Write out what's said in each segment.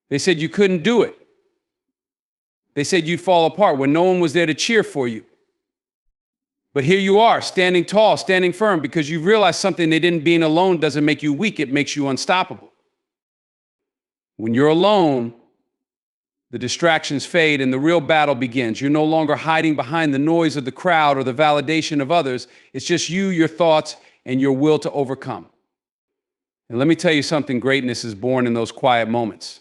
They said you couldn't do it. They said you'd fall apart when no one was there to cheer for you. But here you are, standing tall, standing firm, because you've realized something they didn't. Being alone doesn't make you weak, it makes you unstoppable. When you're alone, the distractions fade and the real battle begins. You're no longer hiding behind the noise of the crowd or the validation of others. It's just you, your thoughts, and your will to overcome. And let me tell you something, greatness is born in those quiet moments.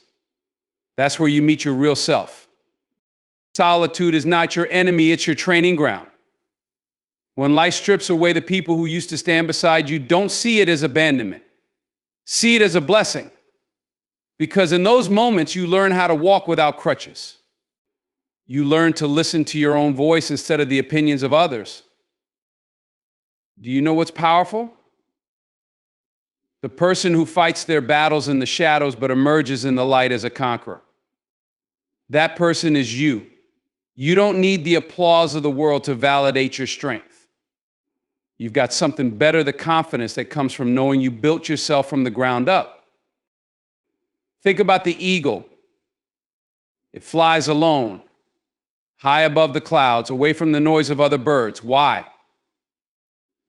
That's where you meet your real self. Solitude is not your enemy, it's your training ground. When life strips away the people who used to stand beside you, don't see it as abandonment. See it as a blessing. Because in those moments, you learn how to walk without crutches. You learn to listen to your own voice instead of the opinions of others. Do you know what's powerful? The person who fights their battles in the shadows but emerges in the light as a conqueror. That person is you. You don't need the applause of the world to validate your strength. You've got something better, the confidence that comes from knowing you built yourself from the ground up. Think about the eagle. It flies alone, high above the clouds, away from the noise of other birds. Why?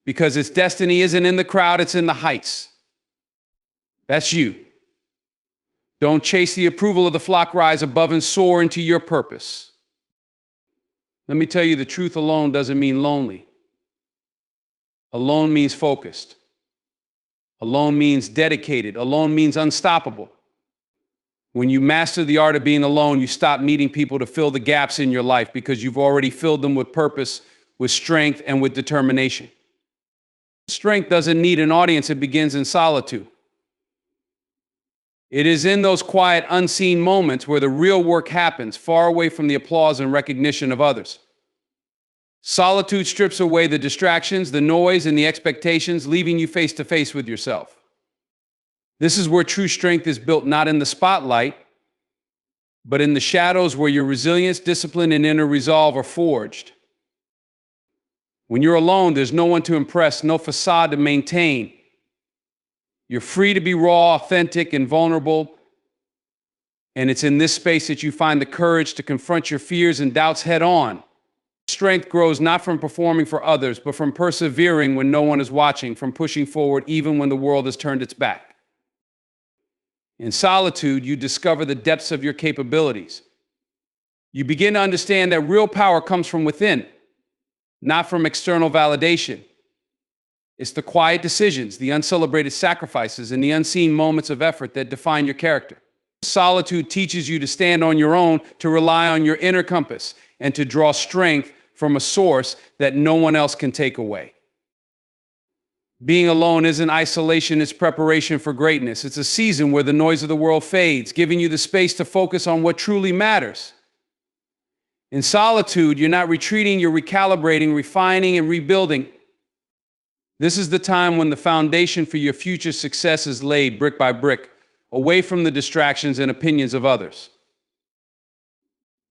Because its destiny isn't in the crowd, it's in the heights. That's you. Don't chase the approval of the flock, rise above and soar into your purpose. Let me tell you, the truth alone doesn't mean lonely. Alone means focused. Alone means dedicated. Alone means unstoppable. When you master the art of being alone, you stop needing people to fill the gaps in your life because you've already filled them with purpose, with strength, and with determination. Strength doesn't need an audience, it begins in solitude. It is in those quiet, unseen moments where the real work happens, far away from the applause and recognition of others. Solitude strips away the distractions, the noise, and the expectations, leaving you face to face with yourself. This is where true strength is built, not in the spotlight, but in the shadows where your resilience, discipline, and inner resolve are forged. When you're alone, there's no one to impress, no facade to maintain. You're free to be raw, authentic, and vulnerable. And it's in this space that you find the courage to confront your fears and doubts head on. Strength grows not from performing for others, but from persevering when no one is watching, from pushing forward even when the world has turned its back. In solitude, you discover the depths of your capabilities. You begin to understand that real power comes from within, not from external validation. It's the quiet decisions, the uncelebrated sacrifices, and the unseen moments of effort that define your character. Solitude teaches you to stand on your own, to rely on your inner compass, and to draw strength from a source that no one else can take away. Being alone isn't isolation, it's preparation for greatness. It's a season where the noise of the world fades, giving you the space to focus on what truly matters. In solitude, you're not retreating, you're recalibrating, refining, and rebuilding. This is the time when the foundation for your future success is laid brick by brick, away from the distractions and opinions of others.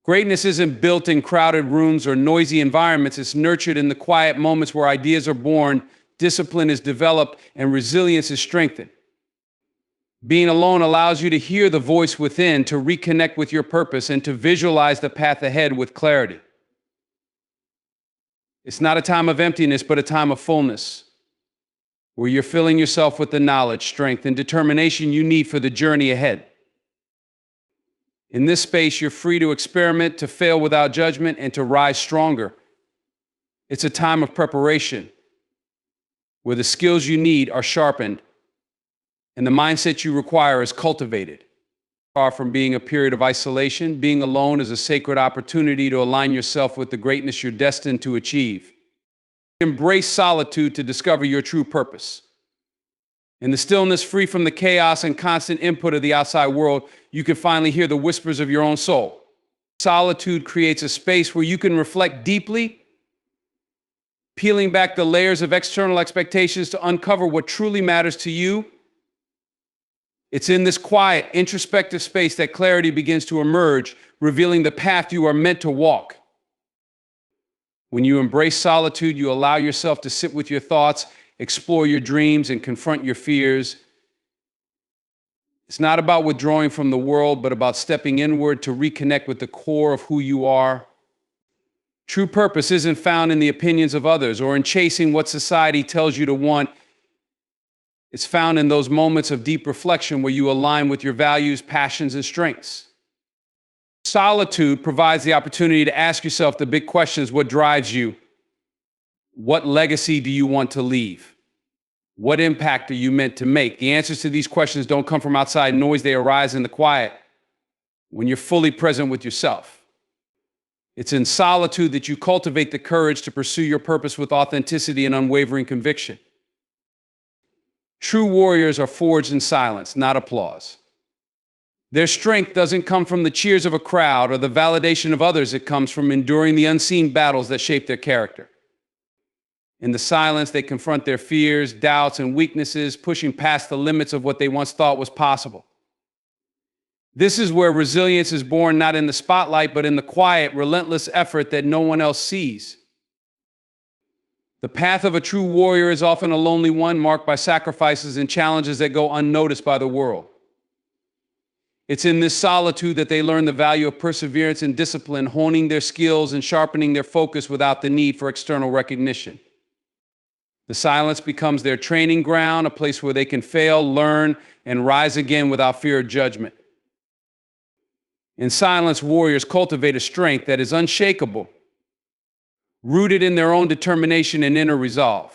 Greatness isn't built in crowded rooms or noisy environments. It's nurtured in the quiet moments where ideas are born, discipline is developed, and resilience is strengthened. Being alone allows you to hear the voice within, to reconnect with your purpose, and to visualize the path ahead with clarity. It's not a time of emptiness, but a time of fullness, where you're filling yourself with the knowledge, strength, and determination you need for the journey ahead. In this space, you're free to experiment, to fail without judgment, and to rise stronger. It's a time of preparation, where the skills you need are sharpened, and the mindset you require is cultivated. Far from being a period of isolation, being alone is a sacred opportunity to align yourself with the greatness you're destined to achieve. Embrace solitude to discover your true purpose. In the stillness, free from the chaos and constant input of the outside world, you can finally hear the whispers of your own soul. Solitude creates a space where you can reflect deeply, peeling back the layers of external expectations to uncover what truly matters to you. It's in this quiet, introspective space that clarity begins to emerge, revealing the path you are meant to walk. When you embrace solitude, you allow yourself to sit with your thoughts, explore your dreams, and confront your fears. It's not about withdrawing from the world, but about stepping inward to reconnect with the core of who you are. True purpose isn't found in the opinions of others or in chasing what society tells you to want. It's found in those moments of deep reflection where you align with your values, passions, and strengths. Solitude provides the opportunity to ask yourself the big questions: what drives you? What legacy do you want to leave? What impact are you meant to make? The answers to these questions don't come from outside noise. They arise in the quiet when you're fully present with yourself. It's in solitude that you cultivate the courage to pursue your purpose with authenticity and unwavering conviction. True warriors are forged in silence, not applause. Their strength doesn't come from the cheers of a crowd or the validation of others. It comes from enduring the unseen battles that shape their character. In the silence, they confront their fears, doubts, and weaknesses, pushing past the limits of what they once thought was possible. This is where resilience is born, not in the spotlight, but in the quiet, relentless effort that no one else sees. The path of a true warrior is often a lonely one, marked by sacrifices and challenges that go unnoticed by the world. It's in this solitude that they learn the value of perseverance and discipline, honing their skills and sharpening their focus without the need for external recognition. The silence becomes their training ground, a place where they can fail, learn, and rise again without fear of judgment. In silence, warriors cultivate a strength that is unshakable, rooted in their own determination and inner resolve.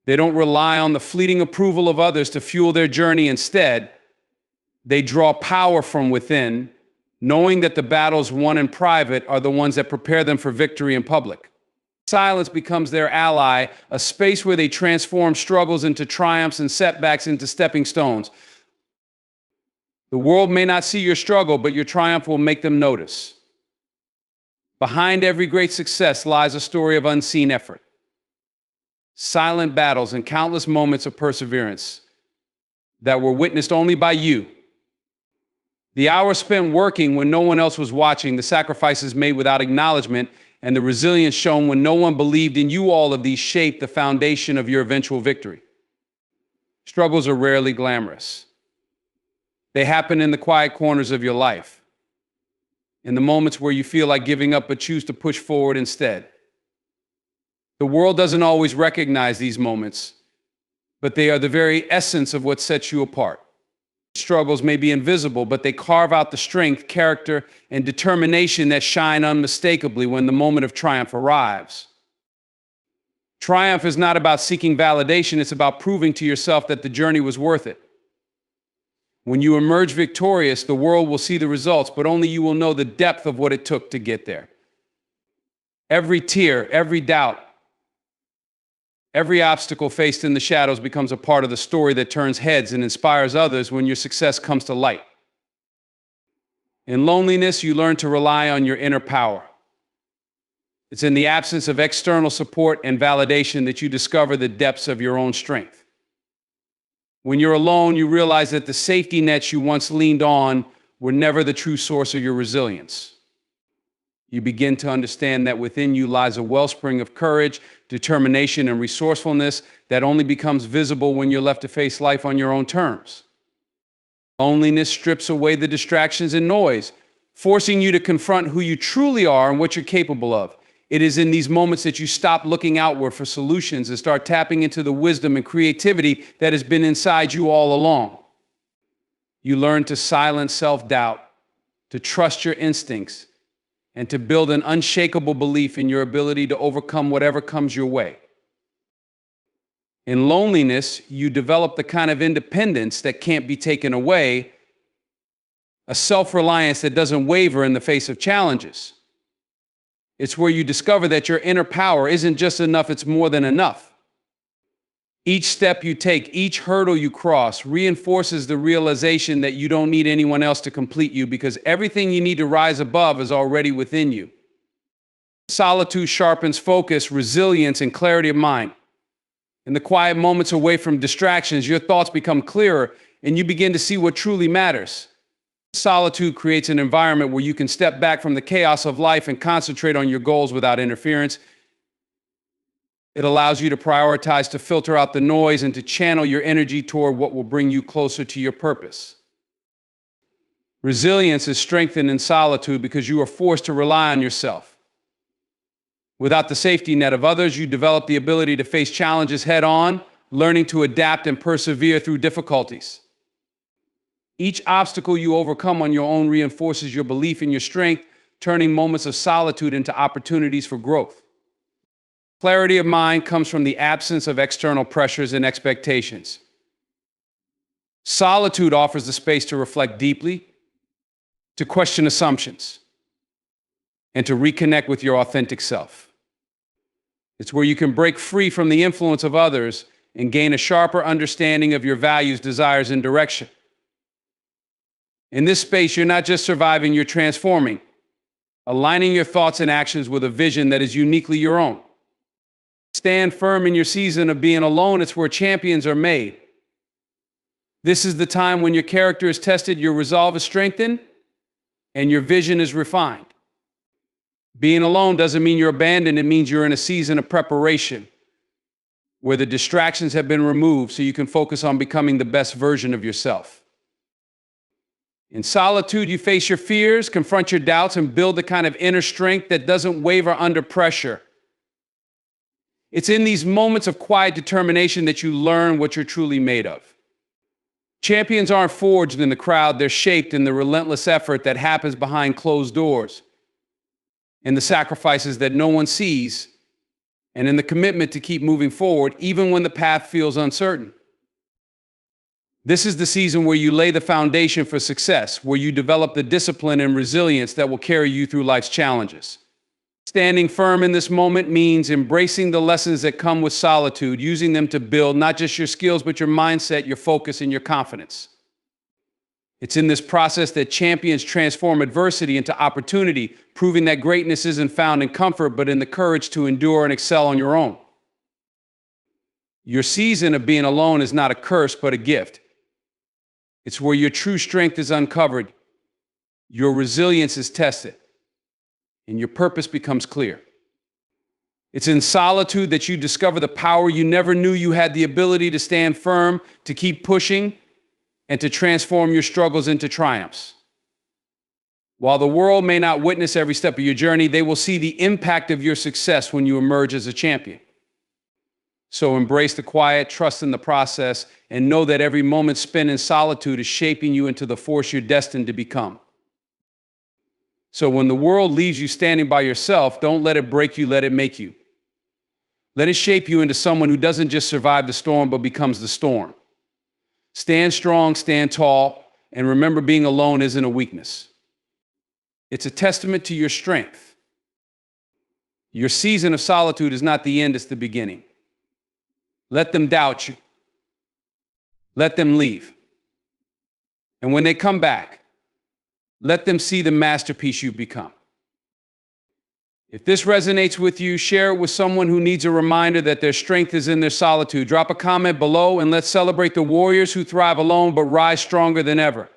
They don't rely on the fleeting approval of others to fuel their journey. Instead, they draw power from within, knowing that the battles won in private are the ones that prepare them for victory in public. Silence becomes their ally, a space where they transform struggles into triumphs and setbacks into stepping stones. The world may not see your struggle, but your triumph will make them notice. Behind every great success lies a story of unseen effort, silent battles, and countless moments of perseverance that were witnessed only by you. The hours spent working when no one else was watching, the sacrifices made without acknowledgement, and the resilience shown when no one believed in you, all of these shape the foundation of your eventual victory. Struggles are rarely glamorous. They happen in the quiet corners of your life, in the moments where you feel like giving up but choose to push forward instead. The world doesn't always recognize these moments, but they are the very essence of what sets you apart. Struggles may be invisible, but they carve out the strength, character, and determination that shine unmistakably when the moment of triumph arrives. Triumph is not about seeking validation, it's about proving to yourself that the journey was worth it. When you emerge victorious, the world will see the results, but only you will know the depth of what it took to get there. Every tear, every doubt, every obstacle faced in the shadows becomes a part of the story that turns heads and inspires others when your success comes to light. In loneliness, you learn to rely on your inner power. It's in the absence of external support and validation that you discover the depths of your own strength. When you're alone, you realize that the safety nets you once leaned on were never the true source of your resilience. You begin to understand that within you lies a wellspring of courage, determination, and resourcefulness that only becomes visible when you're left to face life on your own terms. Loneliness strips away the distractions and noise, forcing you to confront who you truly are and what you're capable of. It is in these moments that you stop looking outward for solutions and start tapping into the wisdom and creativity that has been inside you all along. You learn to silence self-doubt, to trust your instincts, and to build an unshakable belief in your ability to overcome whatever comes your way. In loneliness, you develop the kind of independence that can't be taken away, a self-reliance that doesn't waver in the face of challenges. It's where you discover that your inner power isn't just enough, it's more than enough. Each step you take, each hurdle you cross, reinforces the realization that you don't need anyone else to complete you because everything you need to rise above is already within you. Solitude sharpens focus, resilience, and clarity of mind. In the quiet moments away from distractions, your thoughts become clearer and you begin to see what truly matters. Solitude creates an environment where you can step back from the chaos of life and concentrate on your goals without interference. It allows you to prioritize, to filter out the noise, and to channel your energy toward what will bring you closer to your purpose. Resilience is strengthened in solitude because you are forced to rely on yourself. Without the safety net of others, you develop the ability to face challenges head on, learning to adapt and persevere through difficulties. Each obstacle you overcome on your own reinforces your belief in your strength, turning moments of solitude into opportunities for growth. Clarity of mind comes from the absence of external pressures and expectations. Solitude offers the space to reflect deeply, to question assumptions, and to reconnect with your authentic self. It's where you can break free from the influence of others and gain a sharper understanding of your values, desires, and direction. In this space, you're not just surviving, you're transforming, aligning your thoughts and actions with a vision that is uniquely your own. Stand firm in your season of being alone. It's where champions are made. This is the time when your character is tested, your resolve is strengthened, and your vision is refined. Being alone doesn't mean you're abandoned. It means you're in a season of preparation where the distractions have been removed so you can focus on becoming the best version of yourself. In solitude, you face your fears, confront your doubts, and build the kind of inner strength that doesn't waver under pressure. It's in these moments of quiet determination that you learn what you're truly made of. Champions aren't forged in the crowd, they're shaped in the relentless effort that happens behind closed doors, in the sacrifices that no one sees, and in the commitment to keep moving forward even when the path feels uncertain. This is the season where you lay the foundation for success, where you develop the discipline and resilience that will carry you through life's challenges. Standing firm in this moment means embracing the lessons that come with solitude, using them to build not just your skills, but your mindset, your focus, and your confidence. It's in this process that champions transform adversity into opportunity, proving that greatness isn't found in comfort, but in the courage to endure and excel on your own. Your season of being alone is not a curse, but a gift. It's where your true strength is uncovered, your resilience is tested, and your purpose becomes clear. It's in solitude that you discover the power you never knew you had, the ability to stand firm, to keep pushing, and to transform your struggles into triumphs. While the world may not witness every step of your journey, they will see the impact of your success when you emerge as a champion. So embrace the quiet, trust in the process, and know that every moment spent in solitude is shaping you into the force you're destined to become. So when the world leaves you standing by yourself, don't let it break you, let it make you. Let it shape you into someone who doesn't just survive the storm, but becomes the storm. Stand strong, stand tall, and remember, being alone isn't a weakness. It's a testament to your strength. Your season of solitude is not the end, it's the beginning. Let them doubt you. Let them leave. And when they come back, let them see the masterpiece you've become. If this resonates with you, share it with someone who needs a reminder that their strength is in their solitude. Drop a comment below and let's celebrate the warriors who thrive alone but rise stronger than ever.